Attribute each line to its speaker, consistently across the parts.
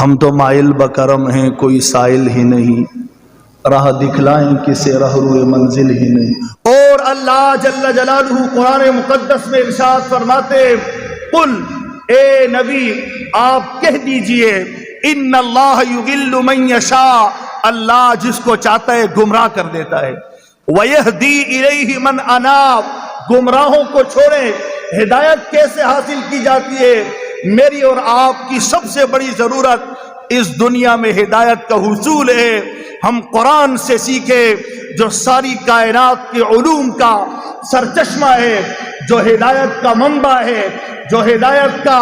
Speaker 1: ہم تو مائل بکرم ہیں، کوئی سائل ہی نہیں، راہ دکھلائیں کسے رہرو منزل ہی نہیں۔ اور اللہ جل جلالہ قرآن مقدس میں ارشاد فرماتے، قل اے نبی آپ کہہ دیجئے، ان اللہ یضل من یشاء، اللہ جس کو چاہتا ہے گمراہ کر دیتا ہے، ویہدی الیہ من اناب، گمراہوں کو چھوڑیں۔ ہدایت کیسے حاصل کی جاتی ہے؟ میری اور آپ کی سب سے بڑی ضرورت اس دنیا میں ہدایت کا حصول ہے۔ ہم قرآن سے سیکھے جو ساری کائنات کے علوم کا سرچشمہ ہے، جو ہدایت کا منبع ہے، جو ہدایت کا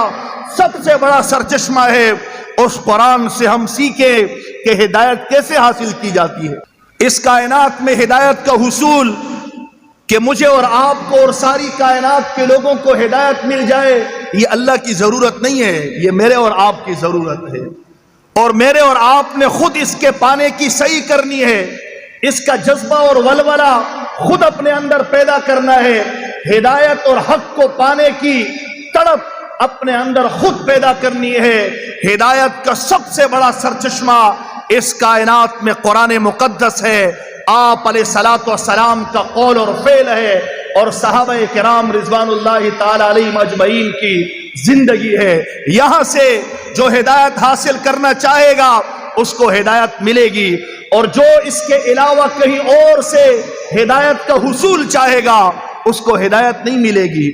Speaker 1: سب سے بڑا سرچشمہ ہے، اس قرآن سے ہم سیکھیں کہ ہدایت کیسے حاصل کی جاتی ہے۔ اس کائنات میں ہدایت کا حصول کہ مجھے اور آپ کو اور ساری کائنات کے لوگوں کو ہدایت مل جائے، یہ اللہ کی ضرورت نہیں ہے، یہ میرے اور آپ کی ضرورت ہے، اور میرے اور آپ نے خود اس کے پانے کی صحیح کرنی ہے۔ اس کا جذبہ اور ولولہ خود اپنے اندر پیدا کرنا ہے۔ ہدایت اور حق کو پانے کی تڑپ اپنے اندر خود پیدا کرنی ہے۔ ہدایت کا سب سے بڑا سرچشمہ اس کائنات میں قرآن مقدس ہے، آپ علیہ الصلوۃ والسلام کا قول اور فعل ہے، اور صحابہ کرام رضوان اللہ تعالی علیہم اجمعین کی زندگی ہے۔ یہاں سے جو ہدایت حاصل کرنا چاہے گا اس کو ہدایت ملے گی، اور جو اس کے علاوہ کہیں اور سے ہدایت کا حصول چاہے گا اس کو ہدایت نہیں ملے گی۔